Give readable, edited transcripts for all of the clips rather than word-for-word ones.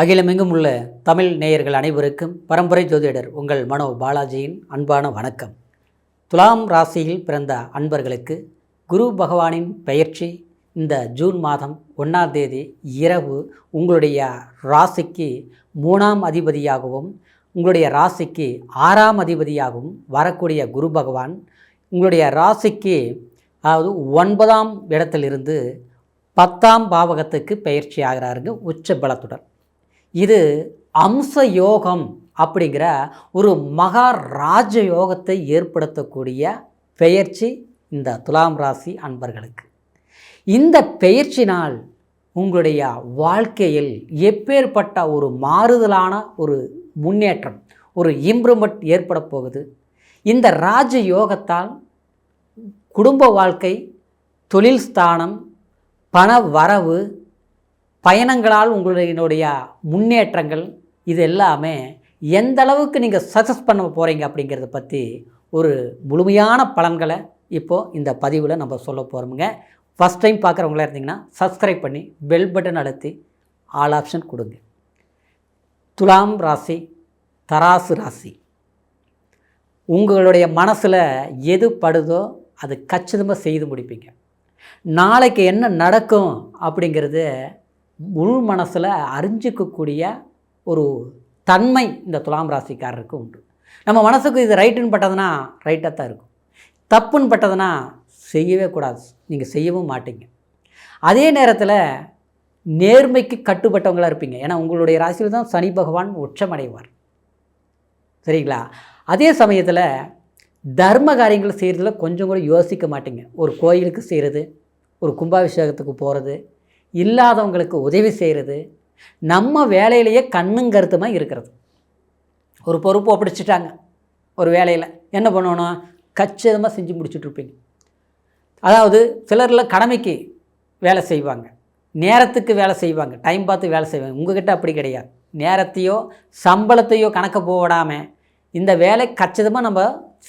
அகிலமெங்கும் உள்ள தமிழ் நேயர்கள் அனைவருக்கும் பரம்பரை ஜோதிடர் உங்கள் மனோ பாலாஜியின் அன்பான வணக்கம். துலாம் ராசியில் பிறந்த அன்பர்களுக்கு குரு பகவானின் பெயர்ச்சி இந்த ஜூன் மாதம் 1ஆம் தேதி இரவு உங்களுடைய ராசிக்கு 3ஆம் அதிபதியாகவும் உங்களுடைய ராசிக்கு 6ஆம் அதிபதியாகவும் வரக்கூடிய குரு பகவான் உங்களுடைய ராசிக்கு அதாவது 9ஆம் இடத்திலிருந்து 10ஆம் பாவகத்துக்கு பெயர்ச்சி ஆகிறாருங்க உச்ச பலத்துடன். இது அம்ச யோகம் அப்படிங்கிற ஒரு மகா ராஜ யோகத்தை ஏற்படுத்தக்கூடிய பெயர்ச்சி இந்த துலாம் ராசி அன்பர்களுக்கு. இந்த பெயர்ச்சினால் உங்களுடைய வாழ்க்கையில் எப்பேற்பட்ட ஒரு மாறுதலான ஒரு முன்னேற்றம், ஒரு இம்ப்ரூவ்மெண்ட் ஏற்பட போகுது. இந்த ராஜ யோகத்தால் குடும்ப வாழ்க்கை, தொழில் ஸ்தானம், பண வரவு, பயணங்களால் உங்களுடைய முன்னேற்றங்கள், இது எல்லாமே எந்த அளவுக்கு நீங்கள் சக்ஸஸ் பண்ண போகிறீங்க அப்படிங்கிறத பற்றி ஒரு முழுமையான பலன்களை இப்போது இந்த பதிவில் நம்ம சொல்ல போகிறோமுங்க. ஃபஸ்ட் டைம் பார்க்குறவங்களா இருந்தீங்கன்னா சப்ஸ்கிரைப் பண்ணி பெல் பட்டன் அழுத்தி ஆல் ஆப்ஷன் கொடுங்க. துலாம் ராசி, தராசு ராசி. உங்களுடைய மனசில் எது படுதோ அது கச்சிதமாக செய்து முடிப்பீங்க. நாளைக்கு என்ன நடக்கும் அப்படிங்கிறது முழு மனசில் அறிஞ்சிக்கக்கூடிய ஒரு தன்மை இந்த துலாம் ராசிக்காரருக்கு உண்டு. நம்ம மனசுக்கு இது ரைட்டுன்னு பட்டதுன்னா ரைட்டாக தான் இருக்கும், தப்புன்னு பட்டதுன்னா செய்யவே கூடாது, நீங்கள் செய்யவும் மாட்டீங்க. அதே நேரத்தில் நேர்மைக்கு கட்டுப்பட்டவங்களாக இருப்பீங்க. ஏன்னா உங்களுடைய ராசியில் தான் சனி பகவான் உச்சமடைவார், சரிங்களா? அதே சமயத்தில் தர்ம காரியங்கள் செய்கிறதுல கொஞ்சம் கூட யோசிக்க மாட்டீங்க. ஒரு கோயிலுக்கு செய்கிறது, ஒரு கும்பாபிஷேகத்துக்கு போகிறது, இல்லாதவங்களுக்கு உதவி செய்கிறது, நம்ம வேலையிலேயே கண்ணும் கருத்துமாக இருக்கிறது. ஒரு பொறுப்பு ஒப்படைச்சிட்டாங்க ஒரு வேலையில், என்ன பண்ணணும், கச்சிதமாக செஞ்சு முடிச்சுட்ருப்பீங்க. அதாவது சிலரில் கடமைக்கு வேலை செய்வாங்க, நேரத்துக்கு வேலை செய்வாங்க, டைம் பார்த்து வேலை செய்வாங்க. உங்கள்கிட்ட அப்படி கிடையாது. நேரத்தையோ சம்பளத்தையோ கணக்க போடாமல் இந்த வேலை கச்சிதமாக நம்ம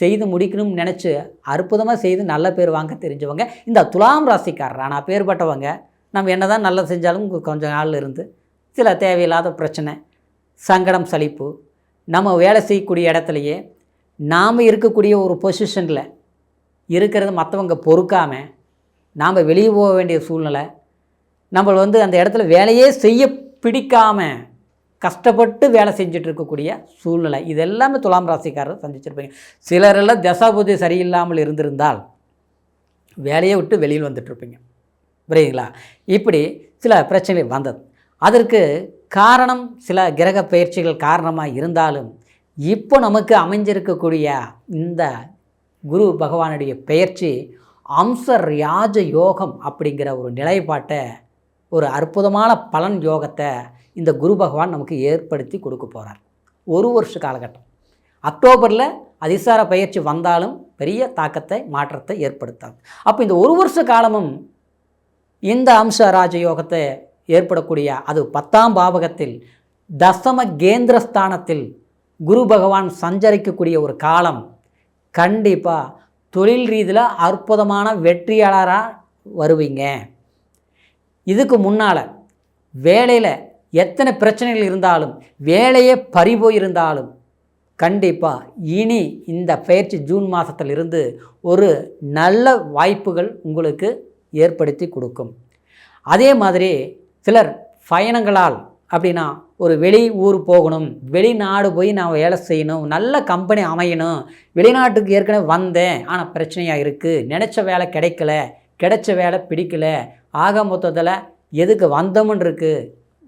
செய்து முடிக்கணும்னு நினச்சி அற்புதமாக செய்து நல்ல பேர் வாங்க தெரிஞ்சவங்க இந்த துலாம் ராசிக்காரர். ஆனால் பேர்பட்டவங்க நம்ம என்ன தான் நல்லது செஞ்சாலும் கொஞ்சம் நாளில் இருந்து சில தேவையில்லாத பிரச்சனை, சங்கடம், சலிப்பு, நம்ம வேலை செய்யக்கூடிய இடத்துலையே நாம் இருக்கக்கூடிய ஒரு பொசிஷனில் இருக்கிறது மற்றவங்க பொறுக்காமல் நாம் வெளியே போக வேண்டிய சூழ்நிலை, நம்ம அந்த இடத்துல வேலையே செய்ய பிடிக்காமல் கஷ்டப்பட்டு வேலை செஞ்சுட்டு இருக்கக்கூடிய சூழ்நிலை, இது எல்லாமே துலாம் ராசிக்காரர் சந்திச்சிருப்பீங்க. சிலரெல்லாம் தசாபுதி சரியில்லாமல் இருந்திருந்தால் வேலையை விட்டு வெளியில் வந்துட்டுருப்பீங்க, புரியுதுங்களா? இப்படி சில பிரச்சனைகள் வந்தது. அதற்கு காரணம் சில கிரக பயிற்சிகள் காரணமாக இருந்தாலும் இப்போ நமக்கு அமைஞ்சிருக்கக்கூடிய இந்த குரு பகவானுடைய பெயர்ச்சி அம்ச ராஜ யோகம் அப்படிங்கிற ஒரு நிலைப்பாட்டை, ஒரு அற்புதமான பலன் யோகத்தை இந்த குரு பகவான் நமக்கு ஏற்படுத்தி கொடுக்க போகிறார். ஒரு வருஷ காலகட்டம். அக்டோபரில் அதிசார பயிற்சி வந்தாலும் பெரிய தாக்கத்தை, மாற்றத்தை ஏற்படுத்தாது. அப்போ இந்த ஒரு வருஷ காலமும் இந்த அம்ச ராஜயோகத்தை ஏற்படக்கூடிய, அது 10ஆம் பாவகத்தில் தசம கேந்திரஸ்தானத்தில் குரு பகவான் சஞ்சரிக்கக்கூடிய ஒரு காலம். கண்டிப்பாக தொழில் ரீதியில் அற்புதமான வெற்றியாளராக வருவீங்க. இதுக்கு முன்னால் வேலையில் எத்தனை பிரச்சனைகள் இருந்தாலும், வேலையே பறிபோயிருந்தாலும் கண்டிப்பாக இனி இந்த பயிற்சி ஜூன் மாதத்திலிருந்து ஒரு நல்ல வாய்ப்புகள் உங்களுக்கு ஏற்படுத்தி கொடுக்கும். அதே மாதிரி சிலர் பயணங்களால், அப்படின்னா ஒரு வெளி ஊர் போகணும், வெளிநாடு போய் நான் வேலை செய்யணும், நல்ல கம்பெனி அமையணும், வெளிநாட்டுக்கு ஏற்கனவே வந்தேன் ஆனால் பிரச்சனையாக இருக்குது, நினச்ச வேலை கிடைக்கல, கிடைச்ச வேலை பிடிக்கல, ஆக மொத்தத்தில் எதுக்கு வந்தோம்னு இருக்குது,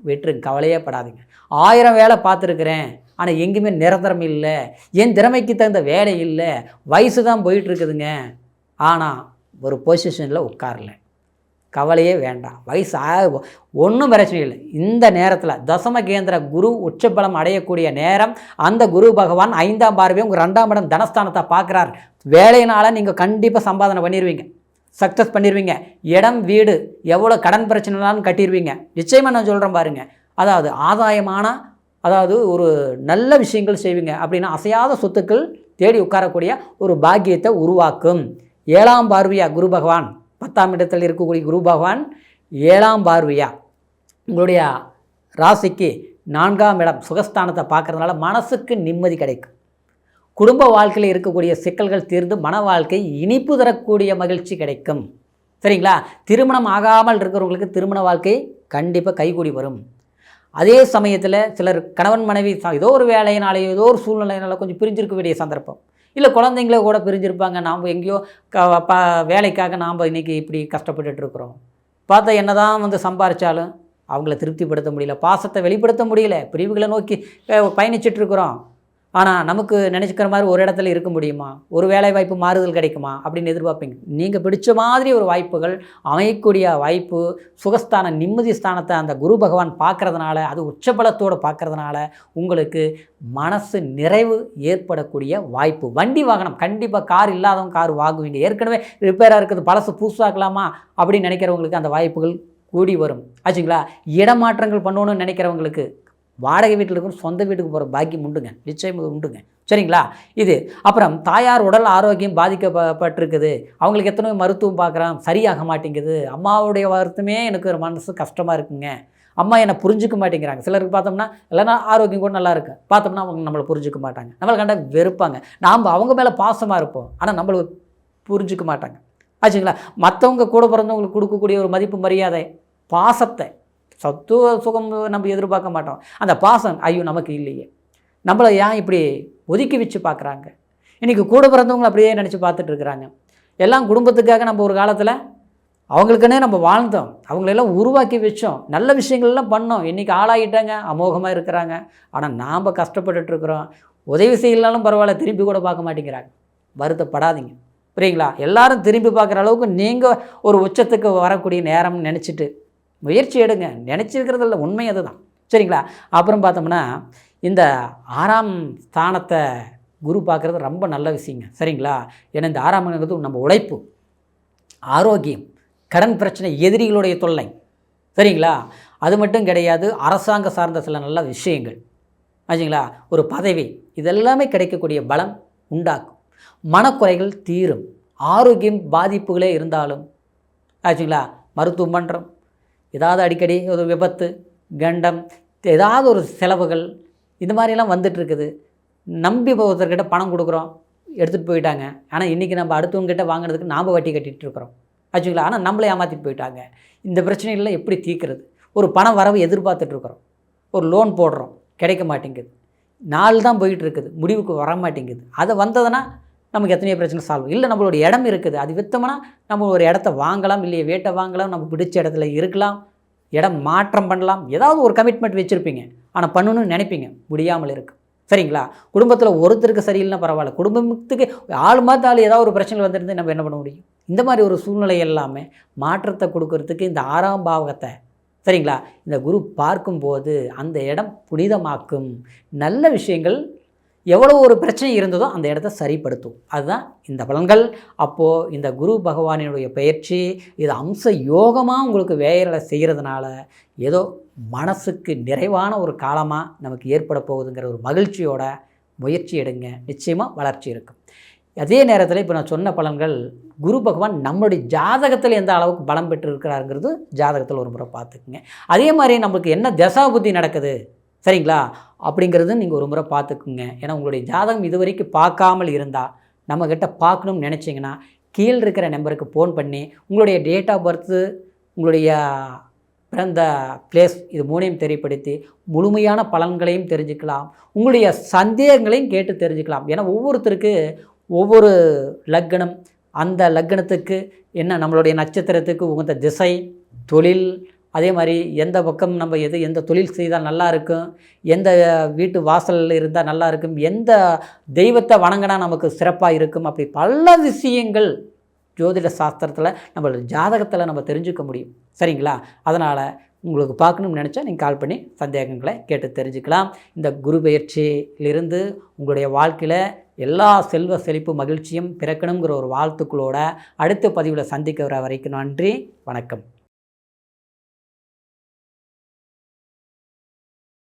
வெற்று கவலையே படாதீங்க. 1000 வேலை பார்த்துருக்குறேன் ஆனால் எங்கேயுமே நிரந்தரம் இல்லை, என் திறமைக்கு தகுந்த வேலை இல்லை, வயசு தான் போயிட்டுருக்குதுங்க, ஆனால் ஒரு பொசிஷனில் உட்காரல, கவலையே வேண்டாம், வயசு ஒன்றும் பிரச்சனை இல்லை. இந்த நேரத்தில் தசம கேந்திர குரு உச்சபலம் அடையக்கூடிய நேரம். அந்த குரு பகவான் 5ஆம் பார்வையும் உங்கள் 2ஆம் இடம் தனஸ்தானத்தை பார்க்குறார். வேலையினால் நீங்கள் கண்டிப்பாக சம்பாதனை பண்ணிடுவீங்க, சக்ஸஸ் பண்ணிடுவீங்க. இடம், வீடு, எவ்வளோ கடன் பிரச்சனைனாலும் கட்டிடுவீங்க. நிச்சயமாக நான் சொல்கிறேன் பாருங்கள். அதாவது ஆதாயமான, அதாவது ஒரு நல்ல விஷயங்கள் செய்வீங்க. அப்படின்னா அசையாத சொத்துக்கள் தேடி உட்காரக்கூடிய ஒரு பாக்கியத்தை உருவாக்கும். 7ஆம் பார்வையா குரு பகவான், 10ஆம் இடத்தில் இருக்கக்கூடிய குரு பகவான் 7ஆம் பார்வையா உங்களுடைய ராசிக்கு 4ஆம் இடம் சுகஸ்தானத்தை பார்க்குறதுனால மனசுக்கு நிம்மதி கிடைக்கும். குடும்ப வாழ்க்கையில் இருக்கக்கூடிய சிக்கல்கள் தீர்ந்து மன வாழ்க்கை இனிப்பு தரக்கூடிய மகிழ்ச்சி கிடைக்கும். சரிங்களா? திருமணம் ஆகாமல் இருக்கிறவங்களுக்கு திருமண வாழ்க்கை கண்டிப்பாக கைகூடி வரும். அதே சமயத்தில் சிலர் கணவன் மனைவி ஏதோ ஒரு வேலையினாலேயோ ஏதோ ஒரு சூழ்நிலையினால கொஞ்சம் பிரிஞ்சிருக்க வேண்டிய சந்தர்ப்பம், இல்லை குழந்தைங்கள கூட பிரிஞ்சிருப்பாங்க. நாம் எங்கேயோ வேலைக்காக நாம் இன்றைக்கி இப்படி கஷ்டப்பட்டுட்டு இருக்கிறோம். பார்த்தா என்ன தான் சம்பாரித்தாலும் அவங்கள திருப்திப்படுத்த முடியல, பாசத்தை வெளிப்படுத்த முடியல, பிரிவுகளை நோக்கி பயணிச்சிட்ருக்குறோம். ஆனால் நமக்கு நினச்சிக்கிற மாதிரி ஒரு இடத்துல இருக்க முடியுமா? ஒரு வேலை வாய்ப்பு மாறுதல் கிடைக்குமா அப்படின்னு எதிர்பார்ப்பீங்க. நீங்கள் பிடிச்ச மாதிரி ஒரு வாய்ப்புகள் அமையக்கூடிய வாய்ப்பு சுகஸ்தான நிம்மதி ஸ்தானத்தை அந்த குரு பகவான் பார்க்குறதுனால, அது உச்சபலத்தோடு பார்க்குறதுனால உங்களுக்கு மனசு நிறைவு ஏற்படக்கூடிய வாய்ப்பு. வண்டி வாகனம் கண்டிப்பாக, கார் இல்லாதவங்க கார் வாங்குவீங்க. ஏற்கனவே ரிப்பேராக இருக்குது, பழசு புதுசாக்கலாமா அப்படின்னு நினைக்கிறவங்களுக்கு அந்த வாய்ப்புகள் கூடி வரும். ஆச்சுங்களா? இடமாற்றங்கள் பண்ணணும்னு நினைக்கிறவங்களுக்கு வாடகை வீட்டில் இருக்கும் சொந்த வீட்டுக்கு போகிற பாக்கியம் உண்டுங்க, நிச்சயம் உண்டுங்க. சரிங்களா? இது அப்புறம் தாயார் உடல் ஆரோக்கியம் பாதிக்கப்பட்டிருக்குது, அவங்களுக்கு எத்தனை மருத்துவம் பார்க்குறான் சரியாக மாட்டேங்குது, அம்மாவுடைய வருத்தமே எனக்கு ஒரு மனசு கஷ்டமாக இருக்குங்க, அம்மா என்னை புரிஞ்சிக்க மாட்டேங்கிறாங்க. சிலருக்கு பார்த்தோம்னா இல்லைனா ஆரோக்கியம் கூட நல்லா இருக்கு, பார்த்தோம்னா அவங்க நம்மளை புரிஞ்சிக்க மாட்டாங்க, நம்மளை கண்டா வெறுப்பாங்க, நாம் அவங்க மேலே பாசமாக இருப்போம், ஆனால் நம்மளை புரிஞ்சிக்க மாட்டாங்க. ஆச்சுங்களா? மற்றவங்க கூட பிறந்தவங்களுக்கு கொடுக்கக்கூடிய ஒரு மதிப்பு மரியாதை பாசத்தை சத்துவ சுகம் நம்ம எதிர்பார்க்க மாட்டோம். அந்த பாசம் ஐயோ நமக்கு இல்லையே, நம்மளை ஏன் இப்படி ஒதுக்கி வச்சு பார்க்குறாங்க, இன்றைக்கி கூட பிறந்தவங்களை அப்படியே நினச்சி பார்த்துட்ருக்குறாங்க. எல்லாம் குடும்பத்துக்காக நம்ம ஒரு காலத்தில் அவங்களுக்குன்னே நம்ம வாழ்ந்தோம், அவங்களெல்லாம் உருவாக்கி வச்சோம், நல்ல விஷயங்கள்லாம் பண்ணோம். இன்றைக்கி ஆளாகிட்டாங்க, அமோகமாக இருக்கிறாங்க. ஆனால் நாம் கஷ்டப்பட்டுட்ருக்குறோம். உதவி செய்யலாலும் பரவாயில்ல, திரும்பி கூட பார்க்க மாட்டேங்கிறாங்க. வருத்தப்படாதீங்க, புரியுங்களா? எல்லாரும் திரும்பி பார்க்குற அளவுக்கு நீங்கள் ஒரு உச்சத்துக்கு வரக்கூடிய நேரம்னு நினச்சிட்டு முயற்சி எடுங்க. நினச்சிருக்கிறதில்ல, உண்மை அதுதான். சரிங்களா? அப்புறம் பார்த்தோம்னா இந்த 6ஆம் ஸ்தானத்தை குரு பார்க்குறது ரொம்ப நல்ல விஷயங்க. சரிங்களா? ஏன்னா இந்த 6ஆம்ங்கிறது நம்ம உழைப்பு, ஆரோக்கியம், கடன் பிரச்சனை, எதிரிகளுடைய தொல்லை. சரிங்களா? அது மட்டும் கிடையாது, அரசாங்க சார்ந்த சில நல்ல விஷயங்கள், ஆச்சுங்களா, ஒரு பதவி, இதெல்லாமே கிடைக்கக்கூடிய பலம் உண்டாக்கும். மனக்குறைகள் தீரும். ஆரோக்கியம் பாதிப்புகளே இருந்தாலும் ஆச்சுங்களா, மருத்துவம் பண்ணுறோம், ஏதாவது அடிக்கடி ஒரு விபத்து, கண்டம், ஏதாவது ஒரு செலவுகள் இந்த மாதிரிலாம் வந்துட்டுருக்குது. நம்பி ஒருத்தர்கிட்ட பணம் கொடுக்குறோம், எடுத்துகிட்டு போயிட்டாங்க. ஆனால் இன்றைக்கி நம்ம அடுத்தவங்ககிட்ட வாங்கினதுக்கு நாம் வட்டி கட்டிகிட்டு இருக்கிறோம். ஆச்சுங்களா? ஆனால் நம்மளே ஏமாற்றிட்டு போயிட்டாங்க. இந்த பிரச்சனைகள்லாம் எப்படி தீர்க்கிறது? ஒரு பணம் வரவு எதிர்பார்த்துட்ருக்குறோம், ஒரு லோன் போடுறோம், கிடைக்க மாட்டேங்குது, நாள் தான் போயிட்டுருக்குது, முடிவுக்கு வர மாட்டேங்குது. அதை வந்ததுன்னா நமக்கு எத்தனையோ பிரச்சனை சால்வ். இல்லை நம்மளோட இடம் இருக்குது, அது விற்றோம்னா நம்ம ஒரு இடத்த வாங்கலாம், இல்லையே வீட்டை வாங்கலாம், நம்ம பிடிச்ச இடத்துல இருக்கலாம், இடம் மாற்றம் பண்ணலாம். ஏதாவது ஒரு கமிட்மெண்ட் வச்சுருப்பீங்க, ஆனால் பண்ணணும்னு நினைப்பீங்க, முடியாமல் இருக்குது. சரிங்களா? குடும்பத்தில் ஒருத்தருக்கு சரியில்லைன்னா பரவாயில்ல, குடும்பத்துக்கு ஆள் மாற்றாலும் ஏதாவது ஒரு பிரச்சனை வந்துருந்து நம்ம என்ன பண்ண முடியும்? இந்த மாதிரி ஒரு சூழ்நிலை எல்லாமே மாற்றத்தை கொடுக்கறதுக்கு இந்த 6ஆம் பாவகத்தை, சரிங்களா, இந்த குரு பார்க்கும்போது அந்த இடம் புனிதமாக்கும். நல்ல விஷயங்கள் எவ்வளோ ஒரு பிரச்சனை இருந்ததோ அந்த இடத்த சரிப்படுத்தும். அதுதான் இந்த பலன்கள். அப்போது இந்த குரு பகவானினுடைய பயிற்சி இது அம்ச யோகமாக உங்களுக்கு வேலை செய்கிறதுனால ஏதோ மனசுக்கு நிறைவான ஒரு காலமாக நமக்கு ஏற்பட போகுதுங்கிற ஒரு மகிழ்ச்சியோட முயற்சி எடுங்க, நிச்சயமாக வளர்ச்சி இருக்கும். அதே நேரத்தில் இப்போ நான் சொன்ன பலன்கள் குரு பகவான் நம்மளுடைய ஜாதகத்தில் எந்த அளவுக்கு பலம் பெற்று இருக்கிறாருங்கிறது ஜாதகத்தில் ஒரு முறை பார்த்துக்குங்க. அதே மாதிரி நம்மளுக்கு என்ன தசா புத்தி நடக்குது, சரிங்களா, அப்படிங்கிறது நீங்கள் ஒரு முறை பார்த்துக்குங்க. ஏன்னா உங்களுடைய ஜாதகம் இது வரைக்கும் பார்க்காமல் இருந்தால் நம்மக்கிட்ட பார்க்கணும்னு நினச்சிங்கன்னா கீழே இருக்கிற நம்பருக்கு ஃபோன் பண்ணி உங்களுடைய டேட் ஆஃப் பர்த்து, உங்களுடைய பிறந்த பிளேஸ், இது மூணையும் தெரியப்படுத்தி முழுமையான பலன்களையும் தெரிஞ்சுக்கலாம், உங்களுடைய சந்தேகங்களையும் கேட்டு தெரிஞ்சுக்கலாம். ஏன்னா ஒவ்வொருத்தருக்கு ஒவ்வொரு லக்னம், அந்த லக்னத்துக்கு என்ன நம்மளுடைய நட்சத்திரத்துக்கு உகந்த திசை, தொழில், அதே மாதிரி எந்த பக்கம் நம்ம எந்த தொழில் செய்தால் நல்லா இருக்கும், எந்த வீட்டு வாசலில் இருந்தால் நல்லா இருக்கும், எந்த தெய்வத்தை வணங்கினா நமக்கு சிறப்பாக இருக்கும், அப்படி பல விஷயங்கள் ஜோதிட சாஸ்திரத்தில் நம்ம ஜாதகத்தில் நம்ம தெரிஞ்சுக்க முடியும். சரிங்களா? அதனால் உங்களுக்கு பார்க்கணும்னு நினச்சா நீங்கள் கால் பண்ணி சந்தேகங்களை கேட்டு தெரிஞ்சுக்கலாம். இந்த குரு பயிற்சியிலிருந்து உங்களுடைய வாழ்க்கையில் எல்லா செல்வ செழிப்பு மகிழ்ச்சியும் பிறக்கணுங்கிற ஒரு வாழ்த்துக்களோட அடுத்த பதிவில் சந்திக்கிற வரைக்கும் நன்றி, வணக்கம்.